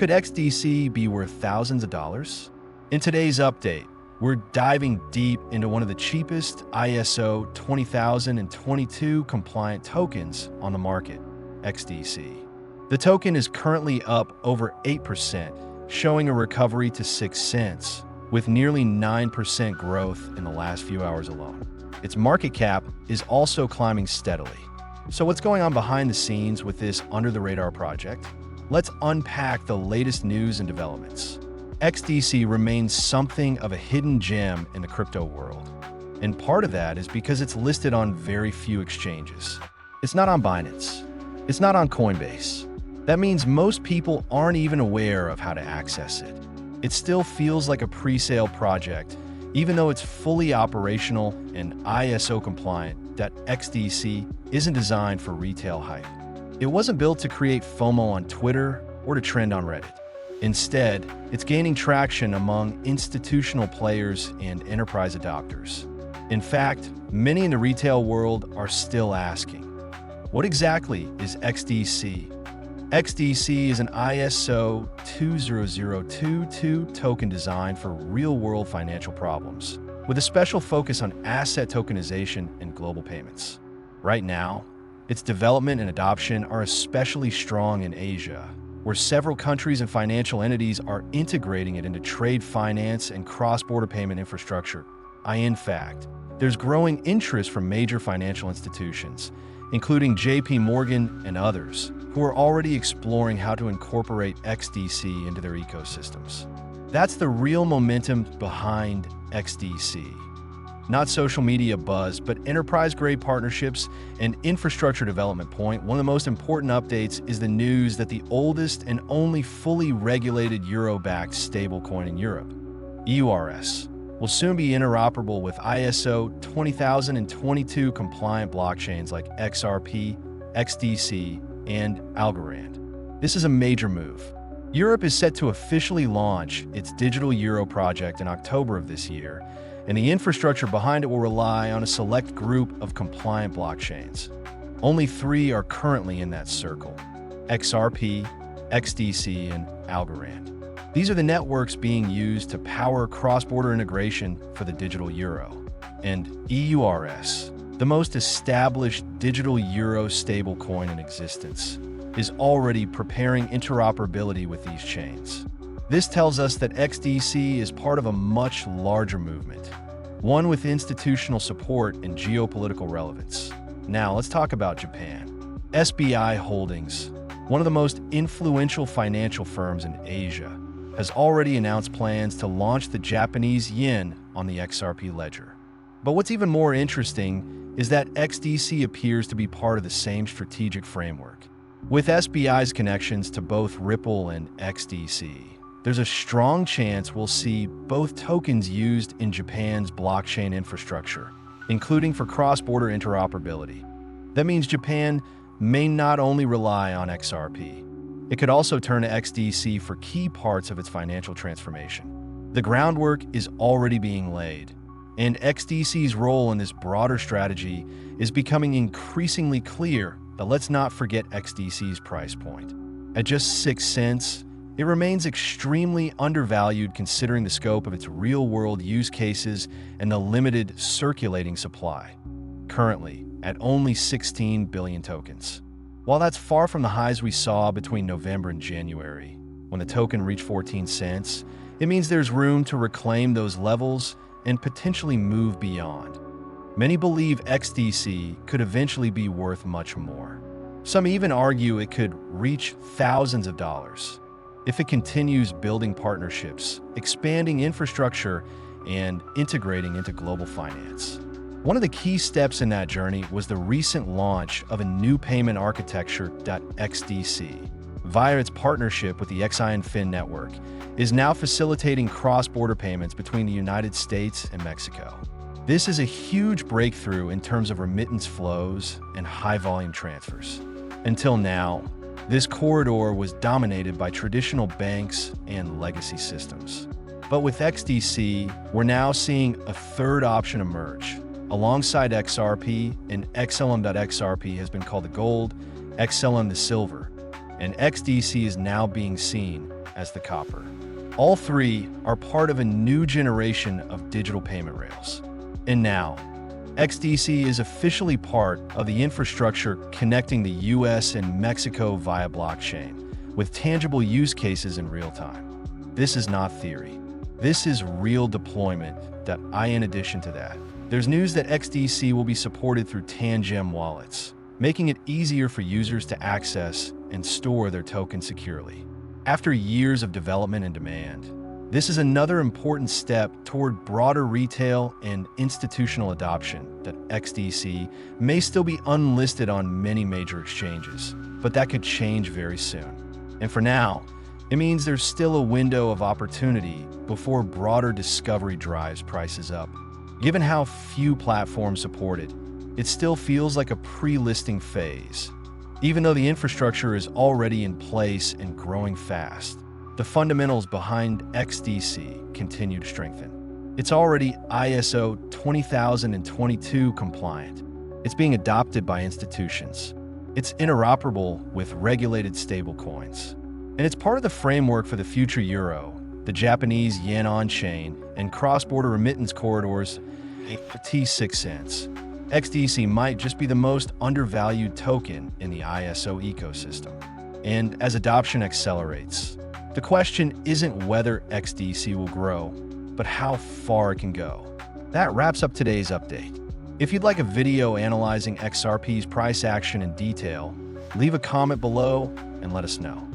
Could XDC be worth thousands of dollars? In today's update, we're diving deep into one of the cheapest ISO 20022 compliant tokens on the market, XDC. The token is currently up over 8%, showing a recovery to 6 cents, with nearly 9% growth in the last few hours alone. Its market cap is also climbing steadily. So what's going on behind the scenes with this under-the-radar project? Let's unpack the latest news and developments. XDC remains something of a hidden gem in the crypto world. And part of that is because it's listed on very few exchanges. It's not on Binance. It's not on Coinbase. That means most people aren't even aware of how to access it. It still feels like a pre-sale project, even though it's fully operational and ISO compliant. That XDC isn't designed for retail hype. It wasn't built to create FOMO on Twitter or to trend on Reddit. Instead, it's gaining traction among institutional players and enterprise adopters. In fact, many in the retail world are still asking, what exactly is XDC? XDC is an ISO 20022 token designed for real-world financial problems, with a special focus on asset tokenization and global payments. Right now, its development and adoption are especially strong in Asia, where several countries and financial entities are integrating it into trade finance and cross-border payment infrastructure. In fact, there's growing interest from major financial institutions, including JP Morgan and others, who are already exploring how to incorporate XDC into their ecosystems. That's the real momentum behind XDC. Not social media buzz, but enterprise-grade partnerships and infrastructure development point. One of the most important updates is the news that the oldest and only fully regulated euro-backed stablecoin in Europe, EURS, will soon be interoperable with ISO 20022 compliant blockchains like XRP, XDC, and Algorand. This is a major move. Europe is set to officially launch its digital euro project in October of this year, and the infrastructure behind it will rely on a select group of compliant blockchains. Only 3 are currently in that circle: XRP, XDC, and Algorand. These are the networks being used to power cross-border integration for the digital euro. And EURS, the most established digital euro stablecoin in existence, is already preparing interoperability with these chains. This tells us that XDC is part of a much larger movement, one with institutional support and geopolitical relevance. Now, let's talk about Japan. SBI Holdings, one of the most influential financial firms in Asia, has already announced plans to launch the Japanese yen on the XRP ledger. But what's even more interesting is that XDC appears to be part of the same strategic framework. With SBI's connections to both Ripple and XDC, there's a strong chance we'll see both tokens used in Japan's blockchain infrastructure, including for cross-border interoperability. That means Japan may not only rely on XRP, it could also turn to XDC for key parts of its financial transformation. The groundwork is already being laid, and XDC's role in this broader strategy is becoming increasingly clear. But let's not forget XDC's price point. At just 6 cents, it remains extremely undervalued considering the scope of its real-world use cases and the limited circulating supply, currently at only 16 billion tokens. While that's far from the highs we saw between November and January, when the token reached 14 cents, it means there's room to reclaim those levels and potentially move beyond. Many believe XDC could eventually be worth much more. Some even argue it could reach thousands of dollars if it continues building partnerships, expanding infrastructure, and integrating into global finance. One of the key steps in that journey was the recent launch of a new payment architecture. XDC, via its partnership with the XINFIN network, is now facilitating cross-border payments between the United States and Mexico. This is a huge breakthrough in terms of remittance flows and high-volume transfers. Until now, this corridor was dominated by traditional banks and legacy systems. But with XDC, we're now seeing a third option emerge. Alongside XRP, and XLM.XRP has been called the gold, XLM the silver, and XDC is now being seen as the copper. All three are part of a new generation of digital payment rails. And now, XDC is officially part of the infrastructure connecting the US and Mexico via blockchain, with tangible use cases in real time. This is not theory. This is real deployment. In addition to that, there's news that XDC will be supported through Tangem wallets, making it easier for users to access and store their tokens securely. After years of development and demand, this is another important step toward broader retail and institutional adoption. XDC may still be unlisted on many major exchanges, but that could change very soon. And for now, it means there's still a window of opportunity before broader discovery drives prices up. Given how few platforms support it, it still feels like a pre-listing phase. Even though the infrastructure is already in place and growing fast, the fundamentals behind XDC continue to strengthen. It's already ISO 20022 compliant. It's being adopted by institutions. It's interoperable with regulated stablecoins. And it's part of the framework for the future euro, the Japanese yen on-chain, and cross-border remittance corridors T6 cents. XDC might just be the most undervalued token in the ISO ecosystem. And as adoption accelerates, the question isn't whether XDC will grow, but how far it can go. That wraps up today's update. If you'd like a video analyzing XRP's price action in detail, leave a comment below and let us know.